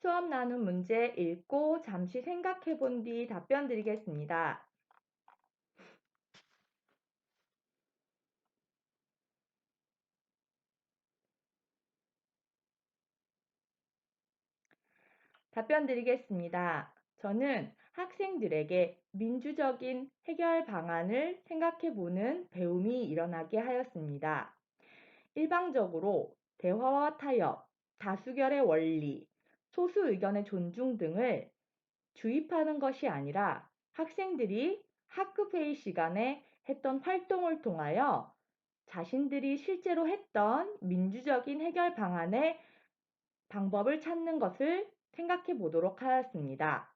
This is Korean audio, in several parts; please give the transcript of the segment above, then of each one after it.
수업 나눈 문제 읽고 잠시 생각해 본 뒤 답변 드리겠습니다. 답변 드리겠습니다. 저는 학생들에게 민주적인 해결 방안을 생각해 보는 배움이 일어나게 하였습니다. 일방적으로 대화와 타협, 다수결의 원리, 소수 의견의 존중 등을 주입하는 것이 아니라 학생들이 학급 회의 시간에 했던 활동을 통하여 자신들이 실제로 했던 민주적인 해결 방안의 방법을 찾는 것을 생각해 보도록 하였습니다.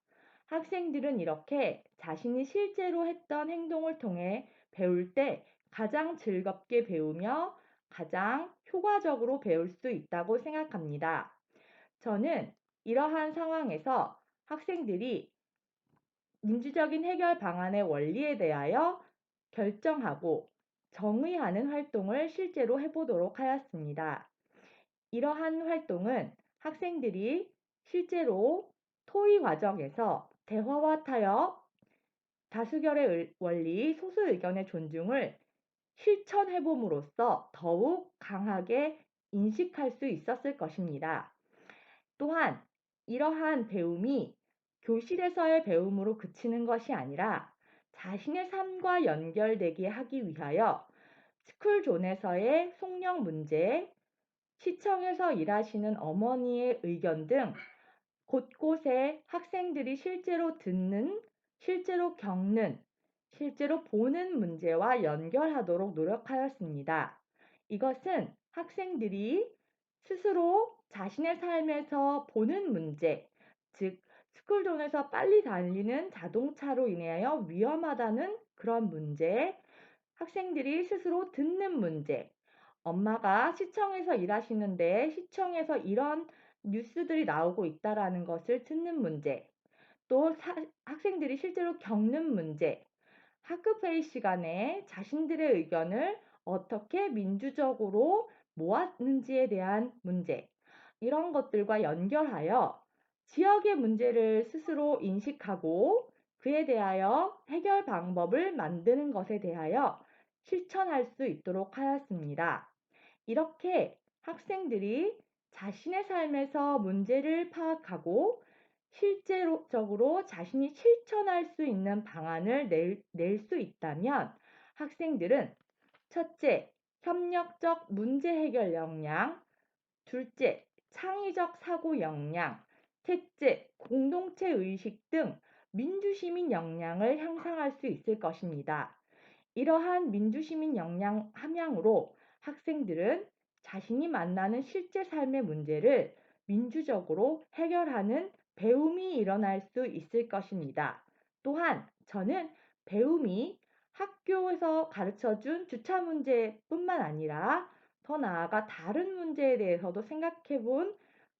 학생들은 이렇게 자신이 실제로 했던 행동을 통해 배울 때 가장 즐겁게 배우며 가장 효과적으로 배울 수 있다고 생각합니다. 저는 이러한 상황에서 학생들이 민주적인 해결 방안의 원리에 대하여 결정하고 정의하는 활동을 실제로 해보도록 하였습니다. 이러한 활동은 학생들이 실제로 토의 과정에서 대화와 타협, 다수결의 원리, 소수 의견의 존중을 실천해봄으로써 더욱 강하게 인식할 수 있었을 것입니다. 또한 이러한 배움이 교실에서의 배움으로 그치는 것이 아니라 자신의 삶과 연결되게 하기 위하여 스쿨존에서의 속력 문제, 시청에서 일하시는 어머니의 의견 등 곳곳에 학생들이 실제로 듣는, 실제로 겪는, 실제로 보는 문제와 연결하도록 노력하였습니다. 이것은 학생들이 스스로 자신의 삶에서 보는 문제, 즉 스쿨존에서 빨리 달리는 자동차로 인하여 위험하다는 그런 문제, 학생들이 스스로 듣는 문제, 엄마가 시청에서 일하시는데 시청에서 이런 뉴스들이 나오고 있다라는 것을 듣는 문제, 또 학생들이 실제로 겪는 문제, 학급회의 시간에 자신들의 의견을 어떻게 민주적으로 모았는지에 대한 문제, 이런 것들과 연결하여 지역의 문제를 스스로 인식하고 그에 대하여 해결 방법을 만드는 것에 대하여 실천할 수 있도록 하였습니다. 이렇게 학생들이 자신의 삶에서 문제를 파악하고 실제적으로 자신이 실천할 수 있는 방안을 낼 수 있다면 학생들은 첫째, 협력적 문제 해결 역량, 둘째, 창의적 사고 역량, 셋째, 공동체 의식 등 민주시민 역량을 향상할 수 있을 것입니다. 이러한 민주시민 역량 함양으로 학생들은 자신이 만나는 실제 삶의 문제를 민주적으로 해결하는 배움이 일어날 수 있을 것입니다. 또한 저는 배움이 학교에서 가르쳐준 주차 문제뿐만 아니라 더 나아가 다른 문제에 대해서도 생각해 본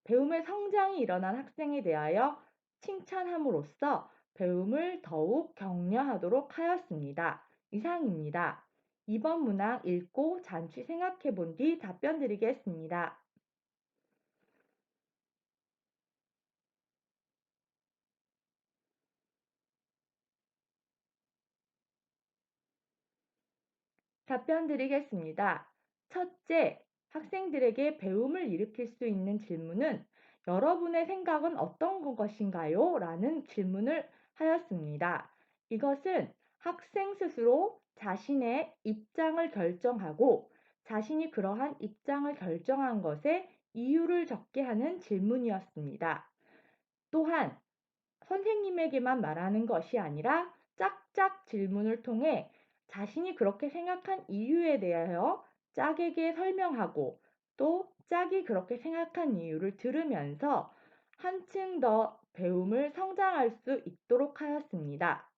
배움의 성장이 일어난 학생에 대하여 칭찬함으로써 배움을 더욱 격려하도록 하였습니다. 이상입니다. 2번 문항 읽고 잠시 생각해 본 뒤 답변 드리겠습니다. 답변 드리겠습니다. 첫째, 학생들에게 배움을 일으킬 수 있는 질문은 여러분의 생각은 어떤 것인가요? 라는 질문을 하였습니다. 이것은 학생 스스로 자신의 입장을 결정하고 자신이 그러한 입장을 결정한 것에 이유를 적게 하는 질문이었습니다. 또한 선생님에게만 말하는 것이 아니라 짝짝 질문을 통해 자신이 그렇게 생각한 이유에 대하여 짝에게 설명하고 또 짝이 그렇게 생각한 이유를 들으면서 한층 더 배움을 성장할 수 있도록 하였습니다.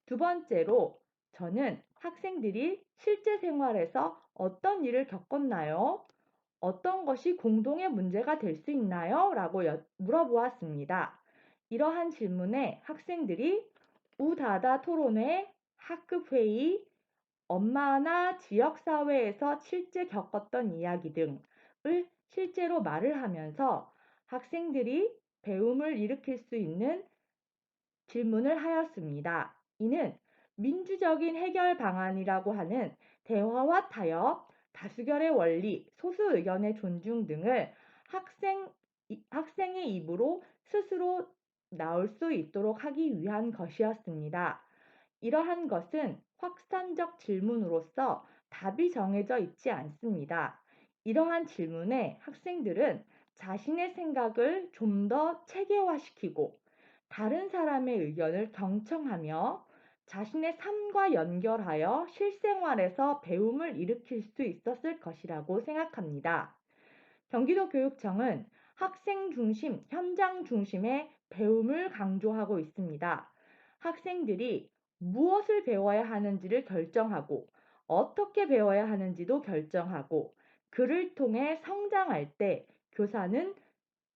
두 번째로 저는 학생들이 실제 생활에서 어떤 일을 겪었나요? 어떤 것이 공동의 문제가 될 수 있나요? 라고 물어보았습니다. 이러한 질문에 학생들이 우다다 토론회, 학급회의, 엄마나 지역사회에서 실제 겪었던 이야기 등을 실제로 말을 하면서 학생들이 배움을 일으킬 수 있는 질문을 하였습니다. 이는 민주적인 해결 방안이라고 하는 대화와 타협, 다수결의 원리, 소수 의견의 존중 등을 학생의 입으로 스스로 나올 수 있도록 하기 위한 것이었습니다. 이러한 것은 확산적 질문으로서 답이 정해져 있지 않습니다. 이러한 질문에 학생들은 자신의 생각을 좀 더 체계화시키고 다른 사람의 의견을 경청하며 자신의 삶과 연결하여 실생활에서 배움을 일으킬 수 있었을 것이라고 생각합니다. 경기도교육청은 학생 중심, 현장 중심의 배움을 강조하고 있습니다. 학생들이 무엇을 배워야 하는지를 결정하고 어떻게 배워야 하는지도 결정하고 그를 통해 성장할 때 교사는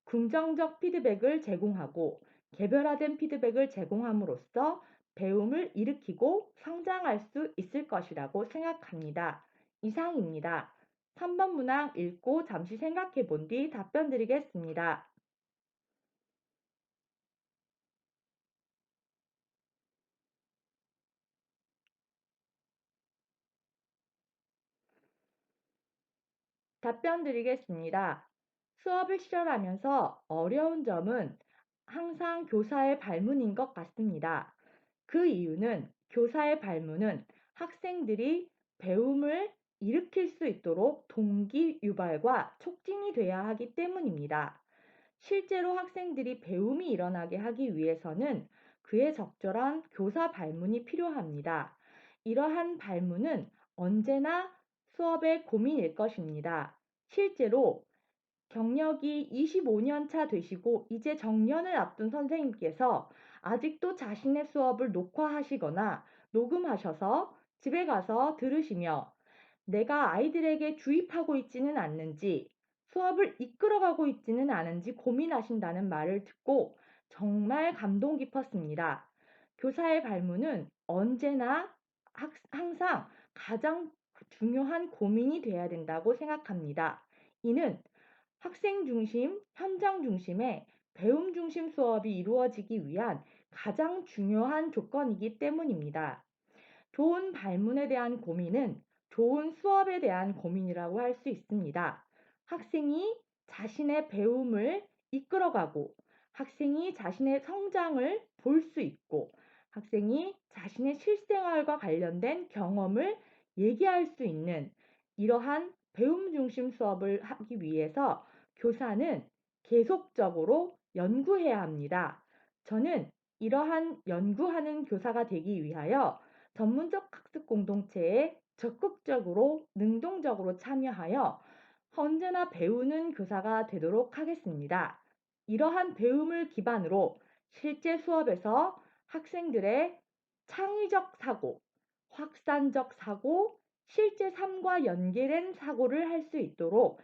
긍정적 피드백을 제공하고 개별화된 피드백을 제공함으로써 배움을 일으키고 성장할 수 있을 것이라고 생각합니다. 이상입니다. 3번 문항 읽고 잠시 생각해 본 뒤 답변 드리겠습니다. 답변 드리겠습니다. 수업을 실현하면서 어려운 점은 항상 교사의 발문인 것 같습니다. 그 이유는 교사의 발문은 학생들이 배움을 일으킬 수 있도록 동기 유발과 촉진이 돼야 하기 때문입니다. 실제로 학생들이 배움이 일어나게 하기 위해서는 그에 적절한 교사 발문이 필요합니다. 이러한 발문은 언제나 수업의 고민일 것입니다. 실제로 경력이 25년 차 되시고 이제 정년을 앞둔 선생님께서 아직도 자신의 수업을 녹화하시거나 녹음하셔서 집에 가서 들으시며 내가 아이들에게 주입하고 있지는 않는지 수업을 이끌어가고 있지는 않은지 고민하신다는 말을 듣고 정말 감동 깊었습니다. 교사의 발문은 언제나 항상 가장 중요한 고민이 되어야 된다고 생각합니다. 이는 학생 중심, 현장 중심의 배움 중심 수업이 이루어지기 위한 가장 중요한 조건이기 때문입니다. 좋은 발문에 대한 고민은 좋은 수업에 대한 고민이라고 할 수 있습니다. 학생이 자신의 배움을 이끌어가고 학생이 자신의 성장을 볼 수 있고 학생이 자신의 실생활과 관련된 경험을 얘기할 수 있는 이러한 배움 중심 수업을 하기 위해서 교사는 계속적으로 연구해야 합니다. 저는 이러한 연구하는 교사가 되기 위하여 전문적 학습 공동체에 적극적으로 능동적으로 참여하여 언제나 배우는 교사가 되도록 하겠습니다. 이러한 배움을 기반으로 실제 수업에서 학생들의 창의적 사고, 확산적 사고, 실제 삶과 연계된 사고를 할 수 있도록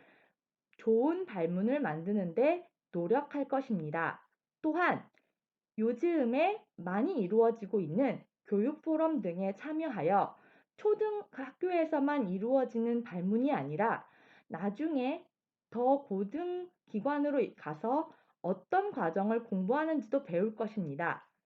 좋은 발문을 만드는데 노력할 것입니다. 또한 요즘에 많이 이루어지고 있는 교육 포럼 등에 참여하여 초등학교에서만 이루어지는 발문이 아니라 나중에 더 고등 기관으로 가서 어떤 과정을 공부하는지도 배울 것입니다.